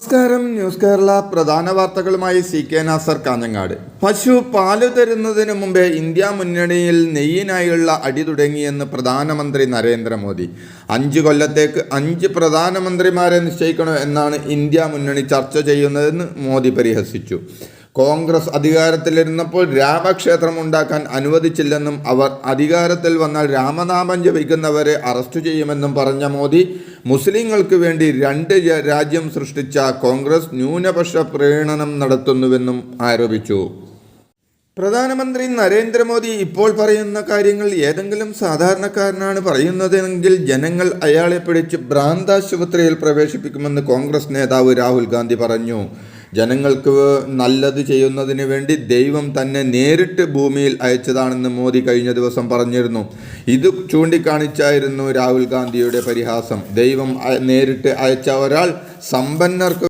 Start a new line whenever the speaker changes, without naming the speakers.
നമസ്കാരം. ന്യൂസ് കേരള പ്രധാന വാർത്തകളുമായി CK നാസർ കാഞ്ഞങ്ങാട്. പശു പാല് തരുന്നതിന് മുമ്പേ ഇന്ത്യ മുന്നണിയിൽ നെയ്യിനായുള്ള അടി തുടങ്ങിയെന്ന് പ്രധാനമന്ത്രി നരേന്ദ്രമോദി. 5 കൊല്ലത്തേക്ക് 5 പ്രധാനമന്ത്രിമാരെ നിശ്ചയിക്കണോ എന്നാണ് ഇന്ത്യ മുന്നണി ചർച്ച ചെയ്യുന്നതെന്ന് മോദി പരിഹസിച്ചു. കോൺഗ്രസ് അധികാരത്തിലിരുന്നപ്പോൾ രാമക്ഷേത്രം ഉണ്ടാക്കാൻ അനുവദിച്ചില്ലെന്നും അവർ അധികാരത്തിൽ വന്നാൽ രാമനാമം ജപിക്കുന്നവരെ അറസ്റ്റ് ചെയ്യുമെന്നും പറഞ്ഞ മോദി, മുസ്ലിങ്ങൾക്ക് വേണ്ടി 2 രാജ്യം സൃഷ്ടിച്ച കോൺഗ്രസ് ന്യൂനപക്ഷ പ്രീണനം നടത്തുന്നുവെന്നും ആരോപിച്ചു. പ്രധാനമന്ത്രി നരേന്ദ്രമോദി ഇപ്പോൾ പറയുന്ന കാര്യങ്ങൾ ഏതെങ്കിലും സാധാരണക്കാരനാണ് പറയുന്നതെങ്കിൽ ജനങ്ങൾ അയാളെ പിടിച്ച് ഭ്രാന്താശുപത്രിയിൽ പ്രവേശിപ്പിക്കുമെന്ന് കോൺഗ്രസ് നേതാവ് രാഹുൽ ഗാന്ധി പറഞ്ഞു. ജനങ്ങൾക്ക് നല്ലത് ചെയ്യുന്നതിന് വേണ്ടി ദൈവം തന്നെ നേരിട്ട് ഭൂമിയിൽ അയച്ചതാണെന്ന് മോദി കഴിഞ്ഞ ദിവസം പറഞ്ഞിരുന്നു. ഇത് ചൂണ്ടിക്കാണിച്ചായിരുന്നു രാഹുൽ ഗാന്ധിയുടെ പരിഹാസം. ദൈവം നേരിട്ട് അയച്ച ഒരാൾ സമ്പന്നർക്ക്